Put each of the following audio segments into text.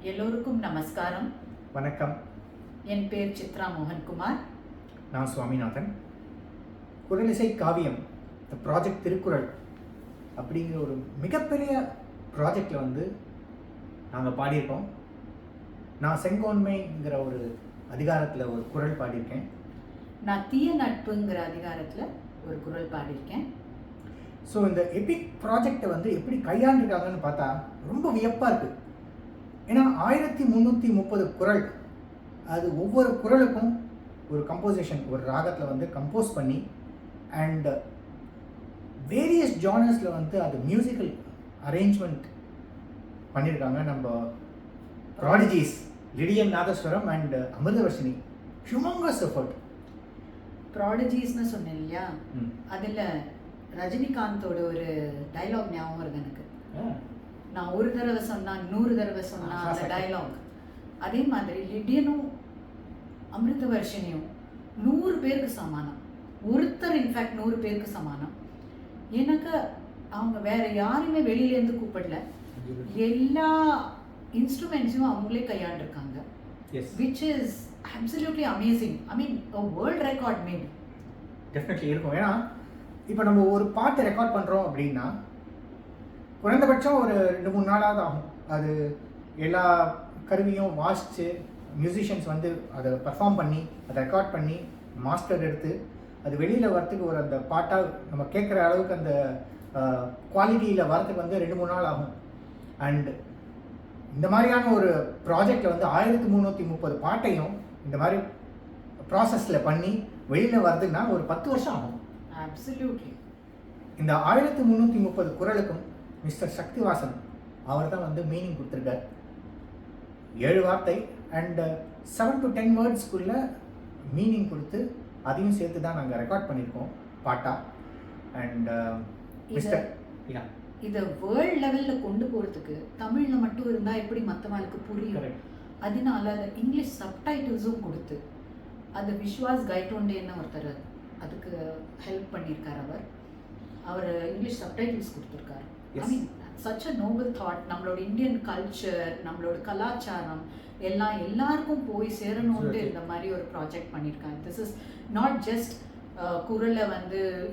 எல்லோருக்கும் நமஸ்காரம். வணக்கம். என் பேர் சித்ரா மோகன்குமார். நான் சுவாமிநாதன். குரலிசை காவியம் இந்த ப்ராஜெக்ட் திருக்குறள் அப்படிங்கிற ஒரு மிகப்பெரிய ப்ராஜெக்டில் நாங்கள் பாடியிருக்கோம். நான் செங்கோன்மைங்கிற ஒரு அதிகாரத்தில் ஒரு குரல் பாடியிருக்கேன். நான் தீய நட்புங்கிற அதிகாரத்தில் ஒரு குரல் பாடியிருக்கேன். ஸோ இந்த எபிக் ப்ராஜெக்டை எப்படி கையாண்டிருக்காங்கன்னு பார்த்தா ரொம்ப வியப்பாக இருக்குது. ஏன்னா 1330 குரல், அது ஒவ்வொரு குரலுக்கும் ஒரு கம்போசிஷன், ஒரு ராகத்தில் கம்போஸ் பண்ணி அண்ட் வேரியஸ் ஜானர்ஸில் அது மியூசிக்கல் அரேஞ்ச்மெண்ட் பண்ணியிருக்காங்க. நம்ம prodigies Lydian Nadhaswaram and Amritavarshini. Humongous effort. ப்ராடிஜிஸ்னு சொன்னேன் இல்லையா, அதில் ரஜினிகாந்தோட ஒரு டைலாக் ஞாபகம் வருது எனக்கு. நான் ஒரு தடவை சொன்னா 100 தடவை சொன்னா அந்த டைலாக். அதே மாதிரி லிடியனும் அமிர்தவர்ஷினியும் 100 பேருக்கு சமானம். ஒருத்தர் இன்ஃபேக்ட் 100 பேருக்கு சமானம். எனக்கு அவங்க வேற யாருமே வெளியிலேருந்து கூப்பிடல. எல்லா இன்ஸ்ட்ருமெண்ட்ஸையும் அவங்களே கையாண்டிருக்காங்க. Which is absolutely amazing. I mean world record made. Definitely இருக்கும். ஏன்னா இப்போ நம்ம ஒரு பாட்டு ரெக்கார்ட் பண்ணுறோம் அப்படின்னா குறைந்தபட்சம் ஒரு 2-3 நாளாவது ஆகும். அது எல்லா கருவியும் வாசித்து மியூசிஷியன்ஸ் அதை பர்ஃபார்ம் பண்ணி அதை ரெக்கார்ட் பண்ணி மாஸ்டர் எடுத்து அது வெளியில் வரத்துக்கு ஒரு அந்த பாட்டாக நம்ம கேட்குற அளவுக்கு அந்த குவாலிட்டியில் வரத்துக்கு 2-3 நாள் ஆகும். அண்ட் இந்த மாதிரியான ஒரு ப்ராஜெக்டில் 1330 பாட்டையும் இந்த மாதிரி ப்ராசஸில் பண்ணி வெளியில் வரதுன்னா ஒரு 10 வருஷம் ஆகும். அப்சல்யூட்லி. இந்த 1330 குரலுக்கும் மிஸ்டர் சக்திவாசன் அவர் தான் மீனிங் கொடுத்துருக்கார். 7 வார்த்தை அண்ட் 7 to 10 வேர்ட்ஸ்க்குள்ள மீனிங் கொடுத்து அதையும் சேர்த்து தான் நாங்கள் ரெக்கார்ட் பண்ணியிருக்கோம் பாட்டா. அண்ட் மிஸ்டர் இதை வேர்ல்ட் லெவலில் கொண்டு போகிறதுக்கு தமிழில் மட்டும் இருந்தால் எப்படி மற்றவங்களுக்கு புரியும். அதனால இங்கிலீஷ் சப்டைட்டில்ஸும் கொடுத்து அது விஸ்வாஸ் கைட்டோண்டேன்னு ஒருத்தர் அதுக்கு ஹெல்ப் பண்ணியிருக்கார். அவர் இங்கிலீஷ் சப்டைட்டில்ஸ் கொடுத்துருக்காரு. ஐ மீன் சச் அ நோபல் தாட். நம்மளோட இந்தியன் கல்ச்சர், நம்மளோட கலாச்சாரம் எல்லாம் எல்லாருக்கும் போய் சேரணும்ட்டு இந்த மாதிரி ஒரு ப்ராஜெக்ட் பண்ணியிருக்காங்க. திஸ் இஸ் நாட் ஜஸ்ட் குரலை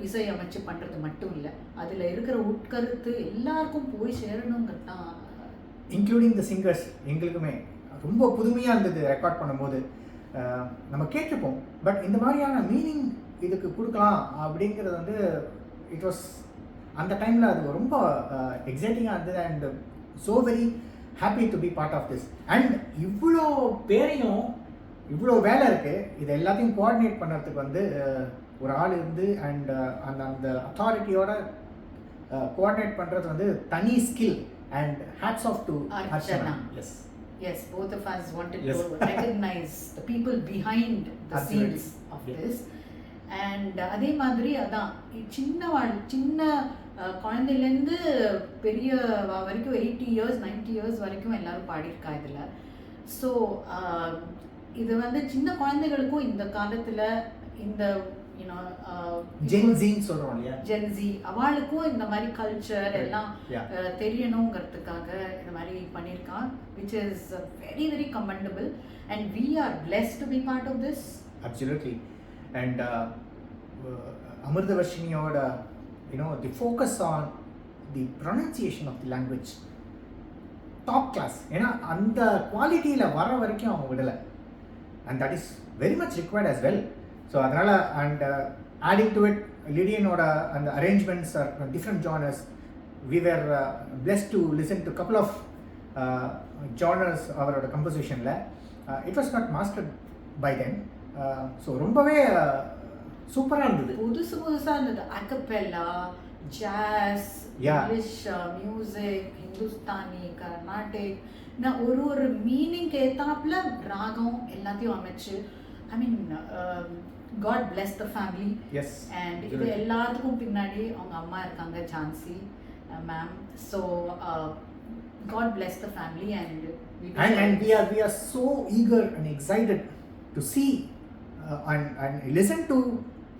இசை அமைச்சு பண்ணுறது மட்டும் இல்லை, அதில் இருக்கிற உட்கருத்து எல்லாருக்கும் போய் சேரணுங்கிறது தான். Including the singers. எங்களுக்குமே ரொம்ப புதுமையாக இருந்தது ரெக்கார்ட் பண்ணும்போது. நம்ம கேட்டிருப்போம், பட் இந்த மாதிரியான மீனிங் இதுக்கு கொடுக்கலாம் அப்படிங்கிறது இட் வாஸ் அந்த டைமில் அது ரொம்ப எக்ஸைட்டிங்காக இருந்தது. And so very happy to be part of this. And இவ்வளோ பேரையும் இவ்வளோ வேலை இருக்குது, இது எல்லாத்தையும் கோஆர்டினேட் பண்ணுறதுக்கு ஒரு ஆள் இருந்து அண்ட் அந்த அந்த அத்தாரிட்டியோட கோஆர்டினேட் பண்ணுறது தனி skill. And hats off to Archana. Yes, both of us wanted to recognize the people behind the scenes of this. And அதே மாதிரி அதான் சின்ன குழந்தையிலேருந்து பெரிய வரைக்கும் 80 years 90 years வரைக்கும் எல்லாரும் பாடியிருக்கா இதில். ஸோ இது சின்ன குழந்தைகளுக்கும் இந்த காலத்தில் இந்த ஜென்சி அவளுக்கும் இந்த மாதிரி கல்ச்சர் எல்லாம் தெரியணுங்கிறதுக்காக இந்த மாதிரி பண்ணியிருக்கான். Which is very very commendable and we are blessed to be part of this. Absolutely. And அமிர்தவர்ஷினியோட the focus on the pronunciation of the language top class. ஏன்னா அந்த குவாலிட்டியில் வர வரைக்கும் அவங்க விடலை. And that is very much required as well. So அதனால் and adding to it லிடியனோட அந்த arrangements are different genres. We were blessed to listen to couple of genres அவரோட கம்போசிஷனில். It was not mastered by then. So ரொம்பவே சூப்பராக இருந்தது. புதுசாக இருந்தது. A cappella, jazz, English music, Hindustani, Carnatic, நான் ஒரு மீனிங் ஏத்தாப்புல ராகம் எல்லாத்தையும் அமைச்சு. ஐ மீன் God bless the family. Yes. And இது எல்லாத்துக்கும் பின்னாடி அவங்க அம்மா இருக்காங்க, Jhansi ma'am. So God bless the family and we are so eager and excited to see and listen to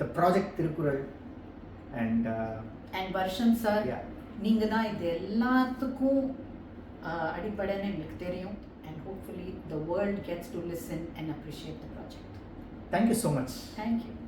the project Tirukkural and Varshan sir, நீங்க தான் இது எல்லாத்துக்கும் அடிப்படைன்னு எங்களுக்கு தெரியும். and hopefully the world gets to listen and appreciate the project. Thank you so much. Thank you.